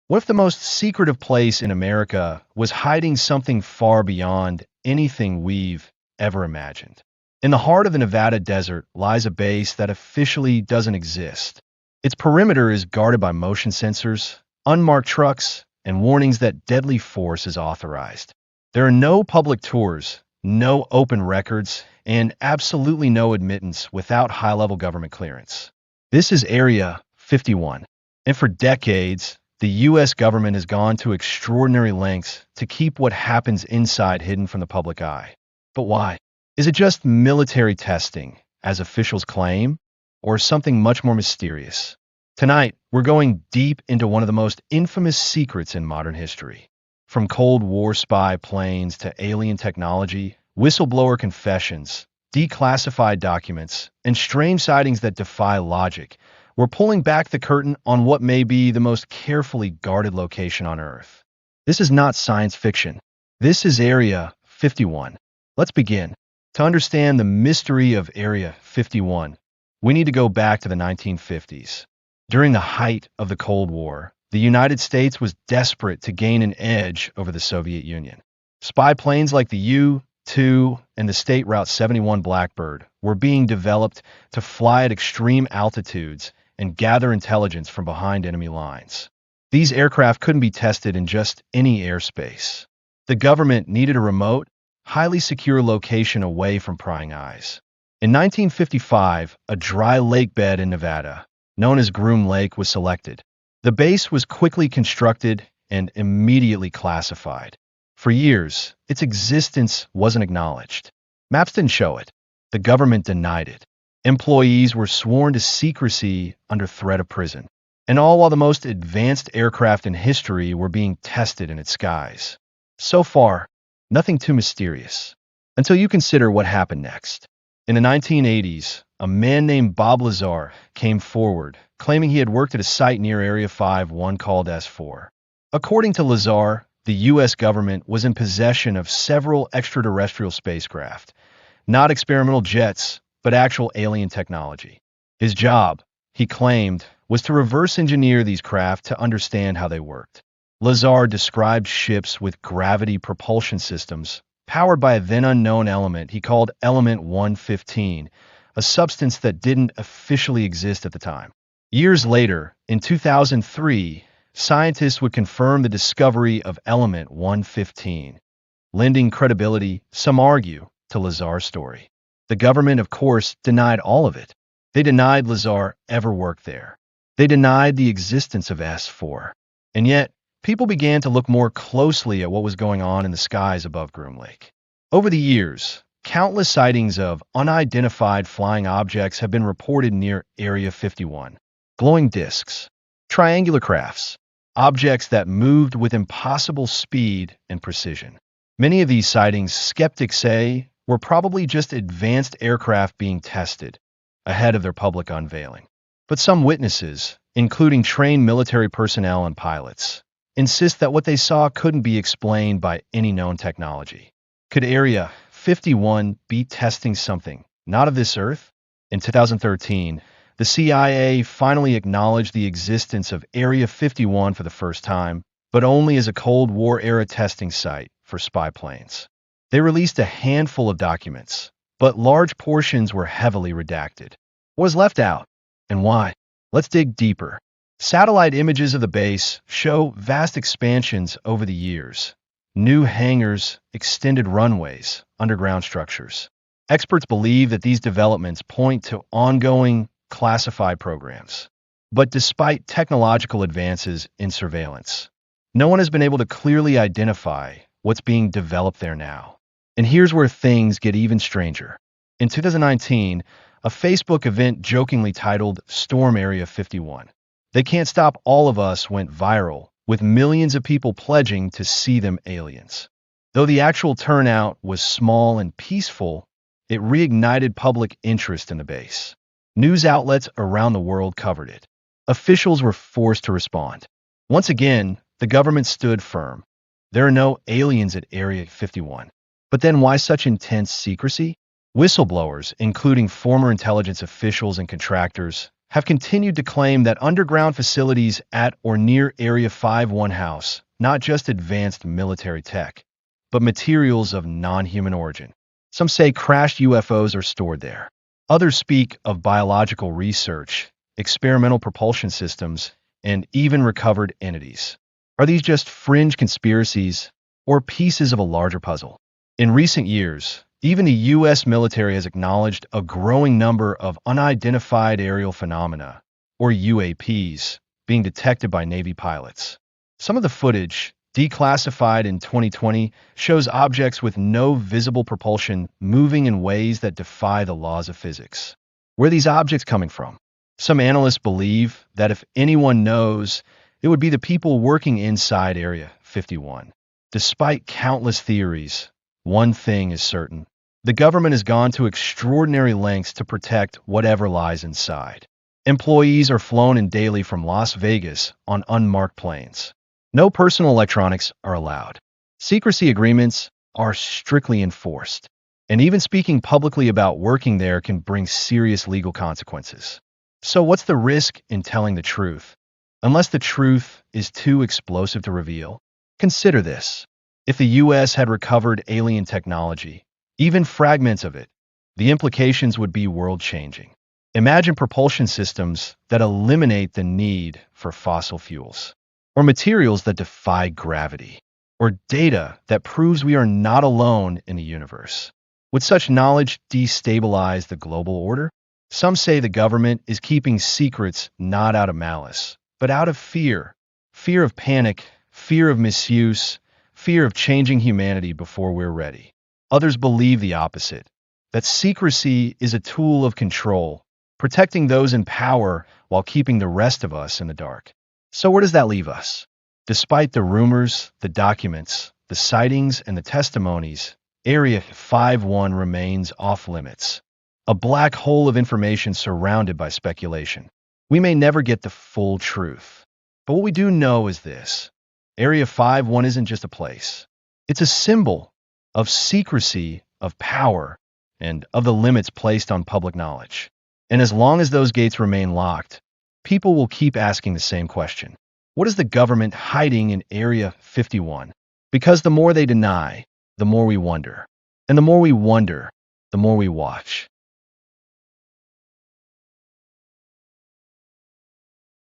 What if the most secretive place in America was hiding something far beyond anything we've ever imagined? In the heart of the Nevada desert lies a base that officially doesn't exist. Its perimeter is guarded by motion sensors, unmarked trucks, and warnings that deadly force is authorized. There are no public tours, no open records, and absolutely no admittance without high-level government clearance. This is Area 51, and for decades, the U.S. government has gone to extraordinary lengths to keep what happens inside hidden from the public eye. But why? Is it just military testing, as officials claim, or something much more mysterious? Tonight, we're going deep into one of the most infamous secrets in modern history. From Cold War spy planes to alien technology, whistleblower confessions, declassified documents, and strange sightings that defy logic, we're pulling back the curtain on what may be the most carefully guarded location on Earth. This is not science fiction. This is Area 51. Let's begin. To understand the mystery of Area 51, we need to go back to the 1950s. During the height of the Cold War, the United States was desperate to gain an edge over the Soviet Union. Spy planes like the U-2 and the State Route 71 Blackbird were being developed to fly at extreme altitudes and gather intelligence from behind enemy lines. These aircraft couldn't be tested in just any airspace. The government needed a remote, highly secure location away from prying eyes. In 1955, a dry lake bed in Nevada, known as Groom Lake, was selected. The base was quickly constructed and immediately classified. For years, its existence wasn't acknowledged. Maps didn't show it. The government denied it. Employees were sworn to secrecy under threat of prison. And all while the most advanced aircraft in history were being tested in its skies. So far, nothing too mysterious. Until you consider what happened next. In the 1980s, a man named Bob Lazar came forward, claiming he had worked at a site near Area 51 called S4. According to Lazar, the U.S. government was in possession of several extraterrestrial spacecraft, not experimental jets, but actual alien technology. His job, he claimed, was to reverse engineer these craft to understand how they worked. Lazar described ships with gravity propulsion systems, powered by a then unknown element he called Element 115, a substance that didn't officially exist at the time. Years later, in 2003, scientists would confirm the discovery of Element 115, lending credibility, some argue, to Lazar's story. The government, of course, denied all of it. They denied Lazar ever worked there. They denied the existence of S4. And yet, people began to look more closely at what was going on in the skies above Groom Lake. Over the years, countless sightings of unidentified flying objects have been reported near Area 51. Glowing disks, triangular crafts, objects that moved with impossible speed and precision. Many of these sightings, skeptics say, were probably just advanced aircraft being tested ahead of their public unveiling. But some witnesses, including trained military personnel and pilots, insist that what they saw couldn't be explained by any known technology. Could Area 51 be testing something not of this Earth? In 2013, the CIA finally acknowledged the existence of Area 51 for the first time, but only as a Cold War-era testing site for spy planes. They released a handful of documents, but large portions were heavily redacted. What was left out, and why? Let's dig deeper. Satellite images of the base show vast expansions over the years. New hangars, extended runways, underground structures. Experts believe that these developments point to ongoing classified programs. But despite technological advances in surveillance, no one has been able to clearly identify what's being developed there now. And here's where things get even stranger. In 2019, a Facebook event jokingly titled Storm Area 51. They Can't Stop All of Us went viral, with millions of people pledging to see them aliens. Though the actual turnout was small and peaceful, it reignited public interest in the base. News outlets around the world covered it. Officials were forced to respond. Once again, the government stood firm. There are no aliens at Area 51. But then why such intense secrecy? Whistleblowers, including former intelligence officials and contractors, have continued to claim that underground facilities at or near Area 51 house not just advanced military tech, but materials of non-human origin. Some say crashed UFOs are stored there. Others speak of biological research, experimental propulsion systems, and even recovered entities. Are these just fringe conspiracies or pieces of a larger puzzle? In recent years, even the U.S. military has acknowledged a growing number of unidentified aerial phenomena, or UAPs, being detected by Navy pilots. Some of the footage, declassified in 2020, shows objects with no visible propulsion moving in ways that defy the laws of physics. Where are these objects coming from? Some analysts believe that if anyone knows, it would be the people working inside Area 51. Despite countless theories, one thing is certain. The government has gone to extraordinary lengths to protect whatever lies inside. Employees are flown in daily from Las Vegas on unmarked planes. No personal electronics are allowed. Secrecy agreements are strictly enforced. And even speaking publicly about working there can bring serious legal consequences. So what's the risk in telling the truth? Unless the truth is too explosive to reveal. Consider this. If the U.S. had recovered alien technology, even fragments of it, the implications would be world-changing. Imagine propulsion systems that eliminate the need for fossil fuels, or materials that defy gravity, or data that proves we are not alone in the universe. Would such knowledge destabilize the global order? Some say the government is keeping secrets not out of malice, but out of fear. Fear of panic, fear of misuse, fear of changing humanity before we're ready. Others believe the opposite, that secrecy is a tool of control, protecting those in power while keeping the rest of us in the dark. So where does that leave us? Despite the rumors, the documents, the sightings, and the testimonies, Area 51 remains off-limits, a black hole of information surrounded by speculation. We may never get the full truth, but what we do know is this. Area 51 isn't just a place. It's a symbol of secrecy, of power, and of the limits placed on public knowledge. And as long as those gates remain locked, people will keep asking the same question. What is the government hiding in Area 51? Because the more they deny, the more we wonder. And the more we wonder, the more we watch.